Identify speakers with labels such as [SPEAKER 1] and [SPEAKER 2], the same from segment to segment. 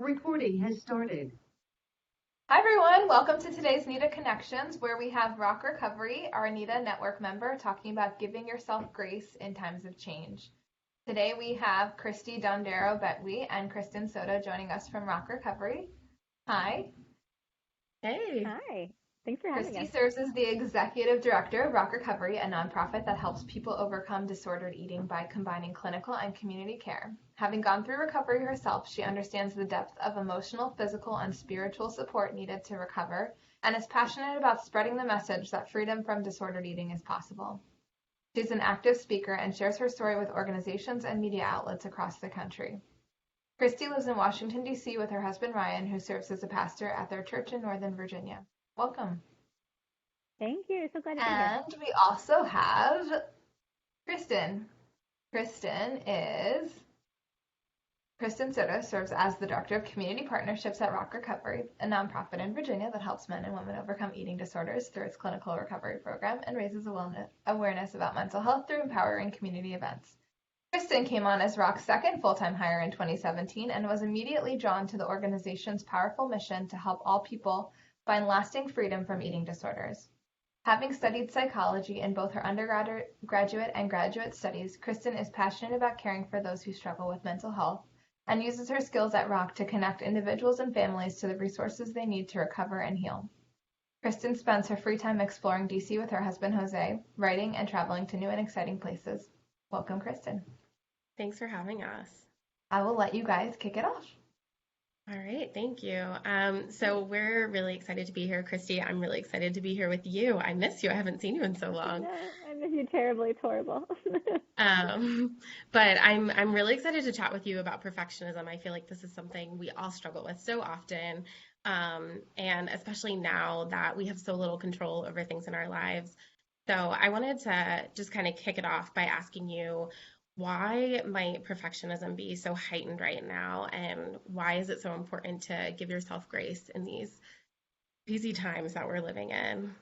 [SPEAKER 1] Recording has started.
[SPEAKER 2] Hi everyone, welcome to today's NEDA Connections, where we have Rock Recovery, our NEDA network member, talking about giving yourself grace in times of change. Today we have Christy Dondero Betwe and Kristen Soto joining us from Rock Recovery. Hi.
[SPEAKER 3] Hey.
[SPEAKER 4] Hi, thanks for having
[SPEAKER 2] Christy
[SPEAKER 4] us.
[SPEAKER 2] serves as the executive director of Rock Recovery, a nonprofit that helps people overcome disordered eating by combining clinical and community care. Having gone through recovery herself, she understands the depth of emotional, physical, and spiritual support needed to recover, and is passionate about spreading the message that freedom from disordered eating is possible. She's an active speaker and shares her story with organizations and media outlets across the country. Christy lives in Washington, D.C. with her husband Ryan, who serves as a pastor at their church in Northern Virginia. Welcome.
[SPEAKER 4] Thank you. So glad to be here.
[SPEAKER 2] And we also have Kristen. Kristen Soto serves as the Director of Community Partnerships at Rock Recovery, a nonprofit in Virginia that helps men and women overcome eating disorders through its clinical recovery program and raises awareness about mental health through empowering community events. Kristen came on as Rock's second full-time hire in 2017 and was immediately drawn to the organization's powerful mission to help all people find lasting freedom from eating disorders. Having studied psychology in both her undergraduate and graduate studies, Kristen is passionate about caring for those who struggle with mental health and uses her skills at Rock to connect individuals and families to the resources they need to recover and heal. Kristen spends her free time exploring DC with her husband Jose, writing and traveling to new and exciting places. Welcome, Kristen.
[SPEAKER 3] Thanks for having us.
[SPEAKER 2] I will let you guys kick it off.
[SPEAKER 3] All right, thank you. So we're really excited to be here, Christy. I'm really excited to be here with you. I miss you. I haven't seen you in so long.
[SPEAKER 4] No, I miss you terribly. It's horrible.
[SPEAKER 3] Um, but I'm really excited to chat with you about perfectionism. I feel like this is something we all struggle with so often, and especially now that we have so little control over things in our lives. So I wanted to just kind of kick it off by asking you, why might perfectionism be so heightened right now, and why is it so important to give yourself grace in these crazy times that we're living in?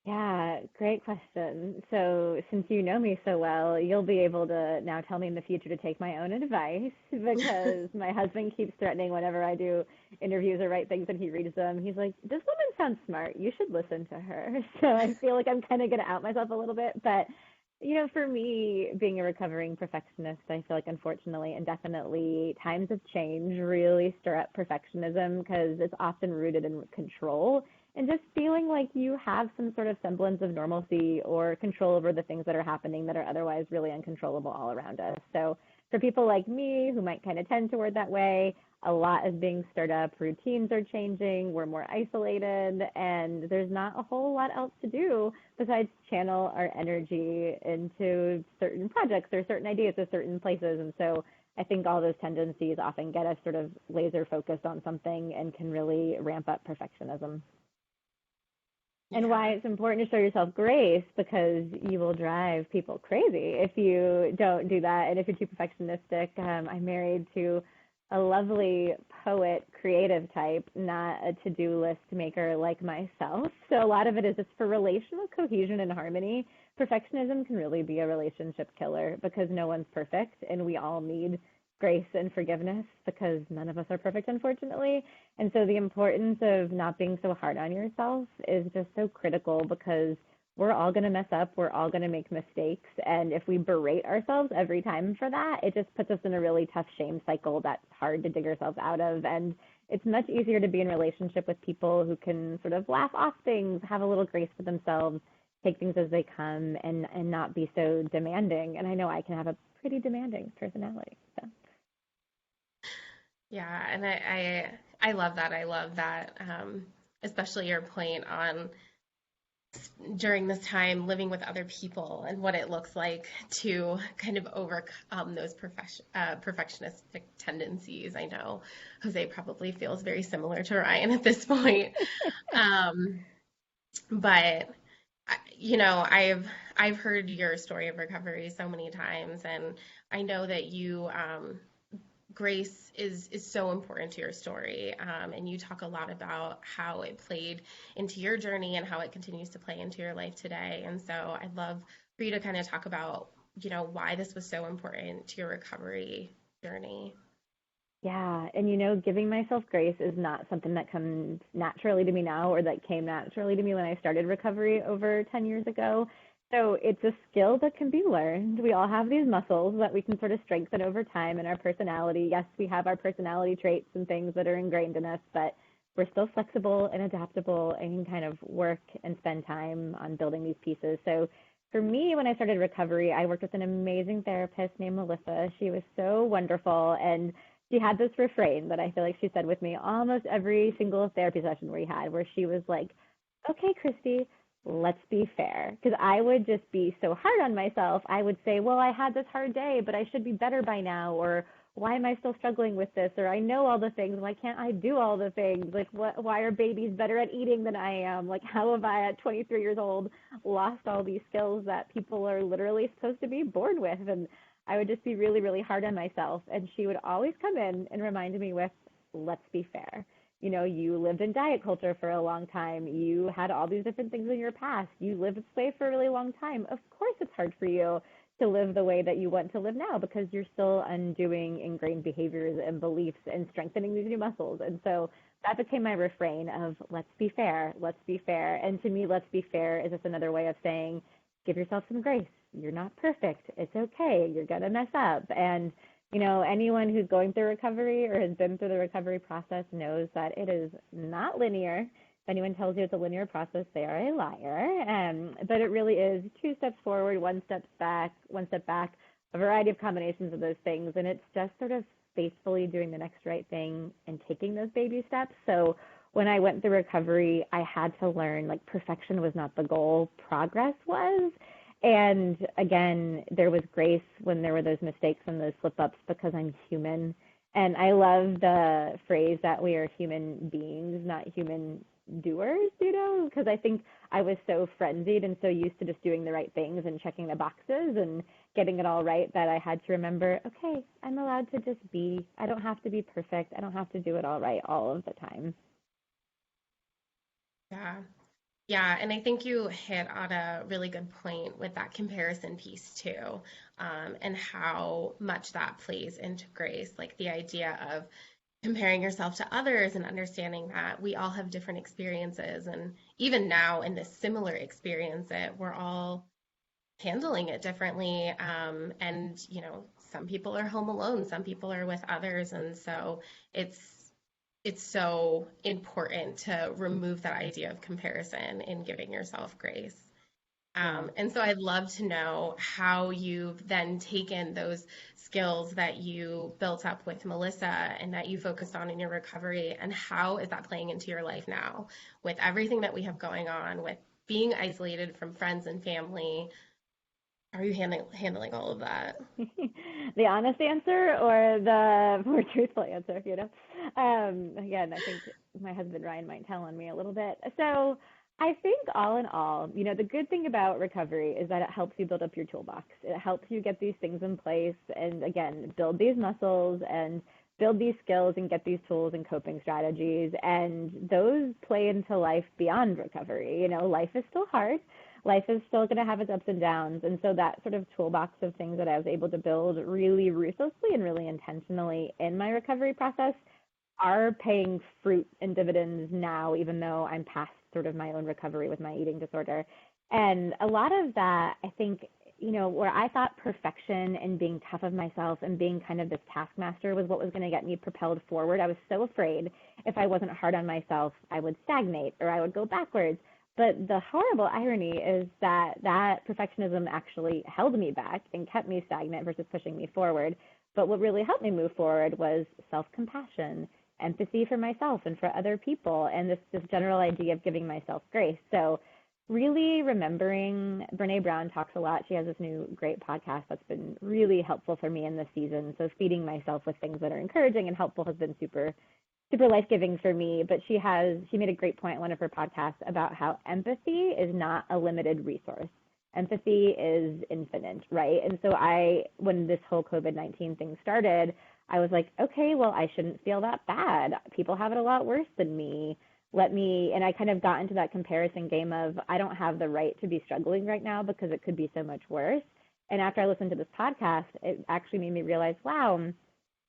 [SPEAKER 4] Yeah, great question. So, since you know me so well, you'll be able to now tell me in the future to take my own advice because my husband keeps threatening whenever I do interviews or write things and he reads them. He's like, "This woman sounds smart. You should listen to her." So, I feel like I'm kind of going to out myself a little bit. But, for me, being a recovering perfectionist, I feel like unfortunately and definitely times of change really stir up perfectionism because it's often rooted in control and just feeling like you have some sort of semblance of normalcy or control over the things that are happening that are otherwise really uncontrollable all around us. So for people like me who might kind of tend toward that way, a lot is being stirred up. Routines are changing. We're more isolated, and there's not a whole lot else to do besides channel our energy into certain projects or certain ideas or certain places. And so I think all those tendencies often get us sort of laser focused on something and can really ramp up perfectionism. And why
[SPEAKER 3] Yeah.
[SPEAKER 4] it's important to show yourself grace because you will drive people crazy if you don't do that and if you're too perfectionistic. I'm married to a lovely poet, creative type, not a to-do list maker like myself. So a lot of it is just for relational cohesion and harmony. Perfectionism can really be a relationship killer because no one's perfect and we all need grace and forgiveness because none of us are perfect, unfortunately. And so the importance of not being so hard on yourself is just so critical because we're all going to mess up. We're all going to make mistakes. And if we berate ourselves every time for that, it just puts us in a really tough shame cycle that's hard to dig ourselves out of. And it's much easier to be in relationship with people who can sort of laugh off things, have a little grace for themselves, take things as they come, and not be so demanding. And I know I can have a pretty demanding personality. So.
[SPEAKER 3] Yeah, and I love that. I love that, especially your point on during this time living with other people and what it looks like to kind of overcome those perfectionistic tendencies. I know Jose probably feels very similar to Ryan at this point. Um, but I've heard your story of recovery so many times, and I know that you grace is so important to your story, and you talk a lot about how it played into your journey and how it continues to play into your life today. And so I'd love for you to kind of talk about why this was so important to your recovery journey.
[SPEAKER 4] Yeah, and you know, giving myself grace is not something that comes naturally to me now or that came naturally to me when I started recovery over 10 years ago. So it's a skill that can be learned. We all have these muscles that we can sort of strengthen over time in our personality. Yes, we have our personality traits and things that are ingrained in us, but we're still flexible and adaptable and can kind of work and spend time on building these pieces. So for me, when I started recovery, I worked with an amazing therapist named Melissa. She was so wonderful, and she had this refrain that I feel like she said with me almost every single therapy session we had, where she was like, "Okay, Christy, let's be fair." Because I would just be so hard on myself. I would say, "Well, I had this hard day, but I should be better by now," or "Why am I still struggling with this?" Or "I know all the things. Why can't I do all the things? Like, what? Why are babies better at eating than I am? Like, how have I, at 23 years old, lost all these skills that people are literally supposed to be born with?" And I would just be really, really hard on myself. And she would always come in and remind me with, "Let's be fair. You know, you lived in diet culture for a long time. You had all these different things in your past. You lived this way for a really long time. Of course, it's hard for you to live the way that you want to live now because you're still undoing ingrained behaviors and beliefs and strengthening these new muscles." And so that became my refrain of "let's be fair, let's be fair." And to me, let's be fair is just another way of saying, give yourself some grace. You're not perfect. It's okay. You're going to mess up. And, you know, anyone who's going through recovery or has been through the recovery process knows that it is not linear. If anyone tells you it's a linear process, they are a liar. But it really is two steps forward, one step back, a variety of combinations of those things. And it's just sort of faithfully doing the next right thing and taking those baby steps. So when I went through recovery, I had to learn like perfection was not the goal, progress was. And again, there was grace when there were those mistakes and those slip ups because I'm human. And I love the phrase that we are human beings, not human doers, you know, because I think I was so frenzied and so used to just doing the right things and checking the boxes and getting it all right that I had to remember, okay, I'm allowed to just be. I don't have to be perfect. I don't have to do it all right all of the time.
[SPEAKER 3] Yeah. Yeah, and I think you hit on a really good point with that comparison piece too, and how much that plays into grace, like the idea of comparing yourself to others and understanding that we all have different experiences, and even now in this similar experience, we're all handling it differently. And you know, some people are home alone, some people are with others, and so it's it's so important to remove that idea of comparison in giving yourself grace.
[SPEAKER 4] Yeah.
[SPEAKER 3] And so I'd love to know how you've then taken those skills that you built up with Melissa and that you focused on in your recovery, and how is that playing into your life now with everything that we have going on, with being isolated from friends and family? How are you handling all of that?
[SPEAKER 4] The honest answer or the more truthful answer, you know? Again, I think my husband Ryan might tell on me a little bit. So I think all in all, you know, the good thing about recovery is that it helps you build up your toolbox. It helps you get these things in place and again, build these muscles and build these skills and get these tools and coping strategies. And those play into life beyond recovery. You know, life is still hard, life is still going to have its ups and downs. And so that sort of toolbox of things that I was able to build really ruthlessly and really intentionally in my recovery process are paying fruit and dividends now, even though I'm past sort of my own recovery with my eating disorder. And a lot of that, I think, you know, where I thought perfection and being tough of myself and being kind of this taskmaster was what was going to get me propelled forward. I was so afraid if I wasn't hard on myself, I would stagnate or I would go backwards. But the horrible irony is that that perfectionism actually held me back and kept me stagnant versus pushing me forward. But what really helped me move forward was self-compassion, empathy for myself and for other people, and this general idea of giving myself grace. So really remembering, Brene Brown talks a lot. She has this new great podcast that's been really helpful for me in this season. So feeding myself with things that are encouraging and helpful has been super life-giving for me. But she made a great point in one of her podcasts about how empathy is not a limited resource. Empathy is infinite, right? And so when this whole COVID-19 thing started, I was like, okay, well, I shouldn't feel that bad. People have it a lot worse than me. And I kind of got into that comparison game of I don't have the right to be struggling right now because it could be so much worse. And after I listened to this podcast, it actually made me realize, wow,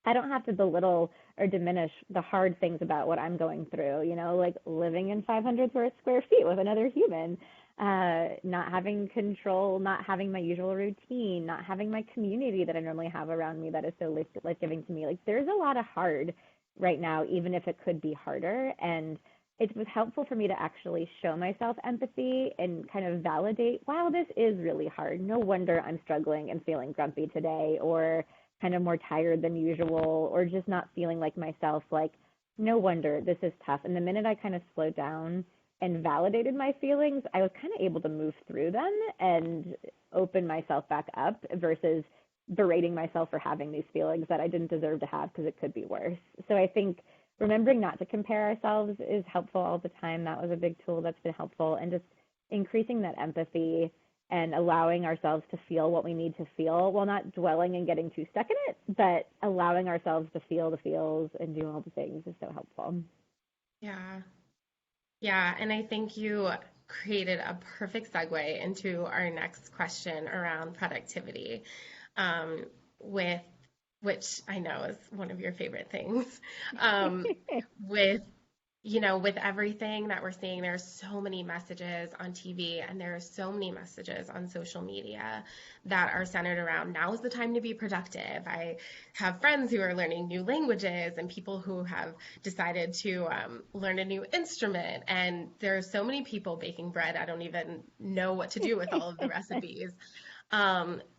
[SPEAKER 4] I don't have to belittle or diminish the hard things about what I'm going through, like living in 500 square feet with another human, not having control, not having my usual routine, not having my community that I normally have around me that is so life-giving to me. Like there's a lot of hard right now, even if it could be harder. And it was helpful for me to actually show myself empathy and kind of validate, wow, this is really hard. No wonder I'm struggling and feeling grumpy today, or kind of more tired than usual, or just not feeling like myself. Like, no wonder this is tough. And the minute I kind of slowed down and validated my feelings, I was kind of able to move through them and open myself back up versus berating myself for having these feelings that I didn't deserve to have because it could be worse. So I think remembering not to compare ourselves is helpful all the time. That was a big tool that's been helpful. And just increasing that empathy and allowing ourselves to feel what we need to feel while not dwelling and getting too stuck in it, but allowing ourselves to feel the feels and do all the things is so helpful.
[SPEAKER 3] Yeah. Yeah. And I think you created a perfect segue into our next question around productivity, um, with which I know is one of your favorite things. With with everything that we're seeing, there's so many messages on TV and there are so many messages on social media that are centered around now is the time to be productive. I have friends who are learning new languages and people who have decided to learn a new instrument. And there are so many people baking bread. I don't even know what to do with all of the recipes.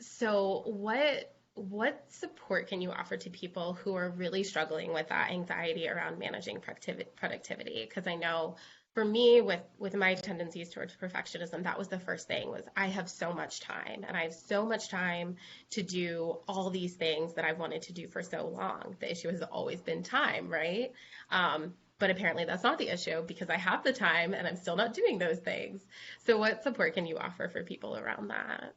[SPEAKER 3] So what support can you offer to people who are really struggling with that anxiety around managing productivity? Because I know for me, with my tendencies towards perfectionism, that was the first thing, was I have so much time and I have so much time to do all these things that I've wanted to do for so long. The issue has always been time, right? But apparently that's not the issue because I have the time and I'm still not doing those things. So what support can you offer for people around that?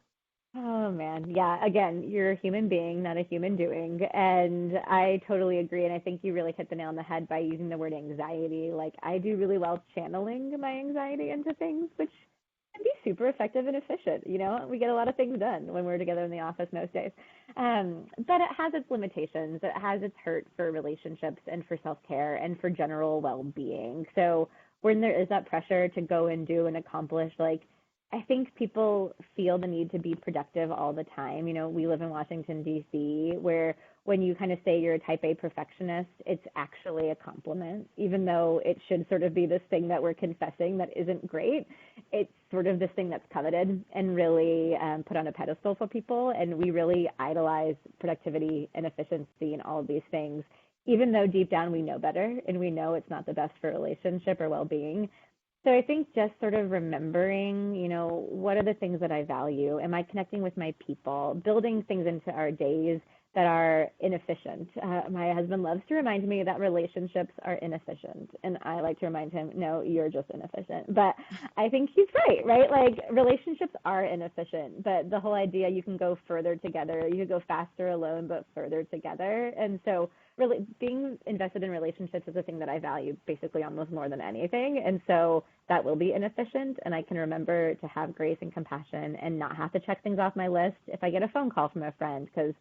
[SPEAKER 4] Oh man, yeah. Again, you're a human being, not a human doing. And I totally agree. And I think you really hit the nail on the head by using the word anxiety. Like, I do really well channeling my anxiety into things, which can be super effective and efficient. We get a lot of things done when we're together in the office most days. But it has its limitations. It has its hurt for relationships and for self care and for general well being. So when there is that pressure to go and do and accomplish, like, I think people feel the need to be productive all the time. We live in Washington, D.C., where when you kind of say you're a type A perfectionist, it's actually a compliment, even though it should sort of be this thing that we're confessing that isn't great. It's sort of this thing that's coveted and really put on a pedestal for people. And we really idolize productivity and efficiency and all of these things, even though deep down we know better and we know it's not the best for relationship or well-being. So I think just sort of remembering, what are the things that I value? Am I connecting with my people? Building things into our days that are inefficient. My husband loves to remind me that relationships are inefficient. And I like to remind him, no, you're just inefficient. But I think he's right? Like, relationships are inefficient. But the whole idea, you can go further together. You can go faster alone, but further together. And so really being invested in relationships is a thing that I value basically almost more than anything. And so that will be inefficient. And I can remember to have grace and compassion and not have to check things off my list if I get a phone call from a friend, because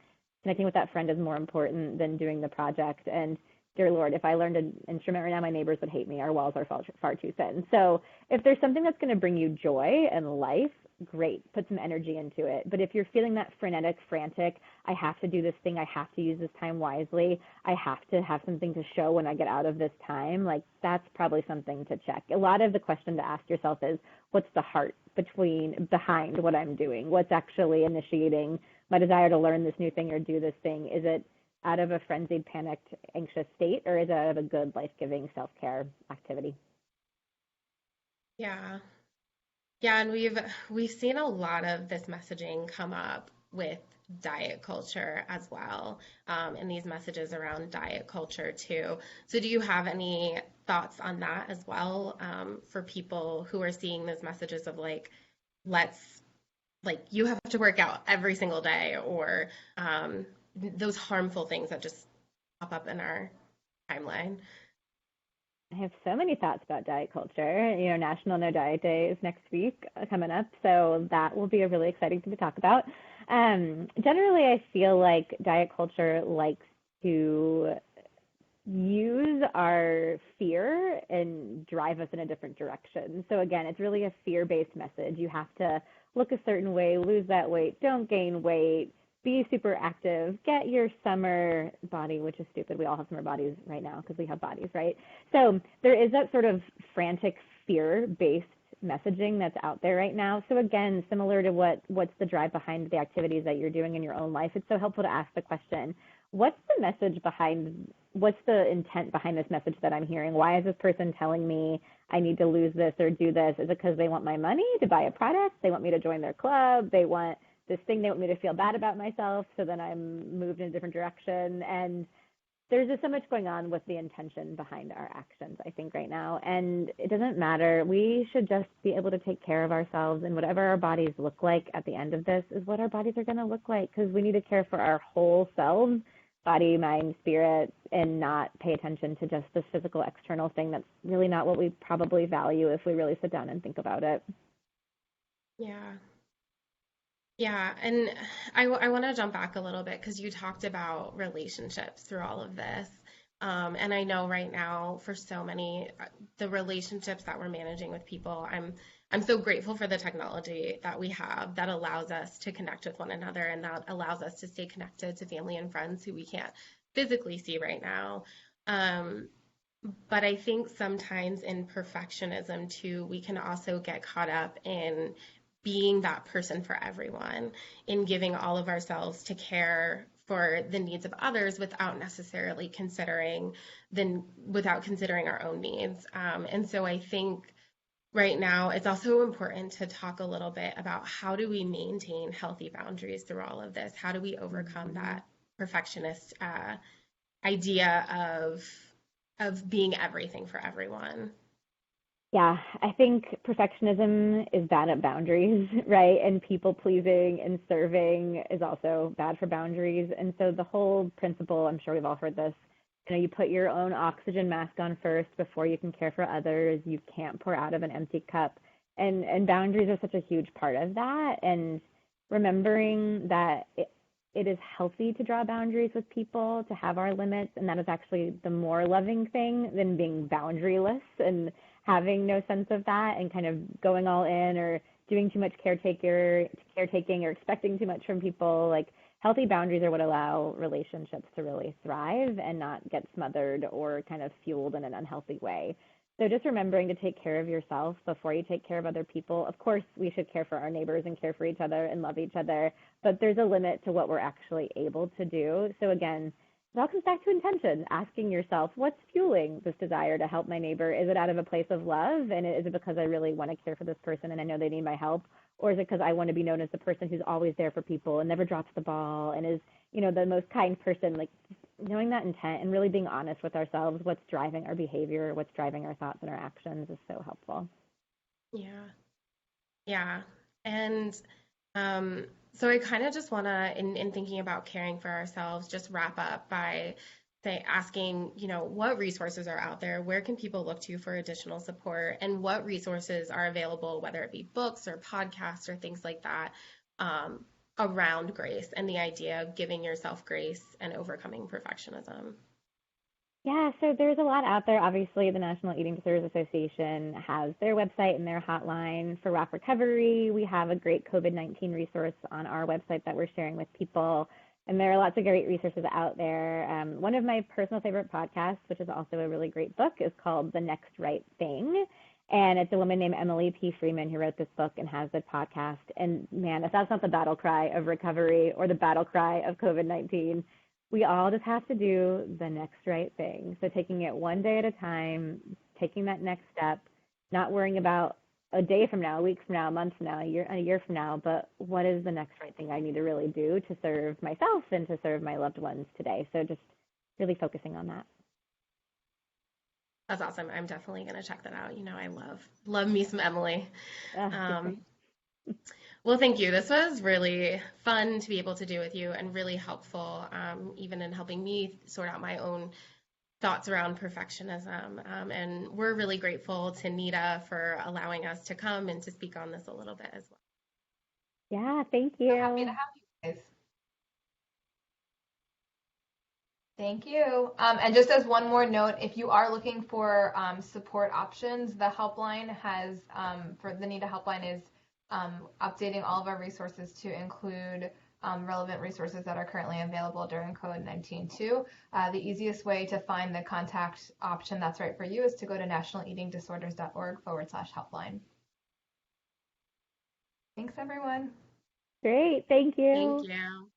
[SPEAKER 4] connecting with that friend is more important than doing the project. And dear Lord, if I learned an instrument right now, my neighbors would hate me. Our walls are far too thin. So if there's something that's going to bring you joy and life, great, put some energy into it. But if you're feeling that frenetic, frantic, I have to do this thing, I have to use this time wisely, I have to have something to show when I get out of this time, like, that's probably something to check. A lot of the question to ask yourself is, what's the heart behind what I'm doing? What's actually initiating my desire to learn this new thing or do this thing? Is it out of a frenzied, panicked, anxious state, or is it out of a good, life-giving self-care activity?
[SPEAKER 3] Yeah. Yeah, and we've seen a lot of this messaging come up with diet culture as well, and these messages around diet culture too. So do you have any thoughts on that as well, for people who are seeing those messages of like, let's, like, you have to work out every single day, or those harmful things that just pop up in our timeline?
[SPEAKER 4] I have so many thoughts about diet culture. National No Diet Day is next week coming up, so that will be a really exciting thing to talk about. Generally, I feel like diet culture likes to use our fear and drive us in a different direction. So again, it's really a fear-based message. You have to look a certain way, lose that weight, don't gain weight, be super active, get your summer body, which is stupid. We all have summer bodies right now because we have bodies, right? So there is that sort of frantic fear-based messaging that's out there right now. So again, similar to what's the drive behind the activities that you're doing in your own life, it's so helpful to ask the question, what's the message behind, what's the intent behind this message that I'm hearing? Why is this person telling me I need to lose this or do this? Is it because they want my money to buy a product? They want me to join their club? They want this thing, they want me to feel bad about myself, so then I'm moved in a different direction. And there's just so much going on with the intention behind our actions, I think, right now. And it doesn't matter. We should just be able to take care of ourselves, and whatever our bodies look like at the end of this is what our bodies are going to look like, because we need to care for our whole selves, body, mind, spirit, and not pay attention to just this physical external thing that's really not what we probably value if we really sit down and think about it.
[SPEAKER 3] Yeah. Yeah, and I want to jump back a little bit because you talked about relationships through all of this. And I know right now for so many, the relationships that we're managing with people, I'm so grateful for the technology that we have that allows us to connect with one another and that allows us to stay connected to family and friends who we can't physically see right now. But I think sometimes in perfectionism too, we can also get caught up in being that person for everyone, in giving all of ourselves to care for the needs of others without necessarily without considering our own needs. And so I think right now it's also important to talk a little bit about how do we maintain healthy boundaries through all of this? How do we overcome that perfectionist idea of being everything for everyone?
[SPEAKER 4] Yeah, I think perfectionism is bad at boundaries, right? And people pleasing and serving is also bad for boundaries. And so the whole principle, I'm sure we've all heard this, you put your own oxygen mask on first before you can care for others. You can't pour out of an empty cup. And boundaries are such a huge part of that. And remembering that it is healthy to draw boundaries with people, to have our limits, and that is actually the more loving thing than being boundaryless and having no sense of that and kind of going all in or doing too much caretaking or expecting too much from people. Like, healthy boundaries are what allow relationships to really thrive and not get smothered or kind of fueled in an unhealthy way. So just remembering to take care of yourself before you take care of other people. Of course, we should care for our neighbors and care for each other and love each other, but there's a limit to what we're actually able to do. So again, it all comes back to intention, asking yourself, what's fueling this desire to help my neighbor? Is it out of a place of love? And is it because I really want to care for this person and I know they need my help? Or is it because I want to be known as the person who's always there for people and never drops the ball and is, the most kind person? Like, knowing that intent and really being honest with ourselves, what's driving our behavior, what's driving our thoughts and our actions is so helpful.
[SPEAKER 3] Yeah. Yeah. And so I kind of just want to, in thinking about caring for ourselves, just wrap up by asking, what resources are out there? Where can people look to for additional support? And what resources are available, whether it be books or podcasts or things like that, around grace and the idea of giving yourself grace and overcoming perfectionism?
[SPEAKER 4] Yeah, so there's a lot out there. Obviously, the National Eating Disorders Association has their website and their hotline. For Rock Recovery, we have a great COVID-19 resource on our website that we're sharing with people. And there are lots of great resources out there. One of my personal favorite podcasts, which is also a really great book, is called The Next Right Thing. And it's a woman named Emily P. Freeman who wrote this book and has the podcast. And man, if that's not the battle cry of recovery or the battle cry of COVID-19, we all just have to do the next right thing. So taking it one day at a time, taking that next step, not worrying about a day from now, a week from now, a month from now, a year from now, but what is the next right thing I need to really do to serve myself and to serve my loved ones today? So just really focusing on that.
[SPEAKER 3] That's awesome. I'm definitely going to check that out. I love me some Emily. Well, thank you. This was really fun to be able to do with you and really helpful, even in helping me sort out my own thoughts around perfectionism. And we're really grateful to NEDA for allowing us to come and to speak on this a little bit as well.
[SPEAKER 4] Yeah, thank you.
[SPEAKER 2] So happy to have you guys. Thank you. And just as one more note, if you are looking for support options, the helpline for the NEDA helpline is updating all of our resources to include relevant resources that are currently available during COVID-19 too. The easiest way to find the contact option that's right for you is to go to nationaleatingdisorders.org/helpline. Thanks, everyone.
[SPEAKER 4] Great. Thank
[SPEAKER 3] Thank
[SPEAKER 4] you.
[SPEAKER 3] you.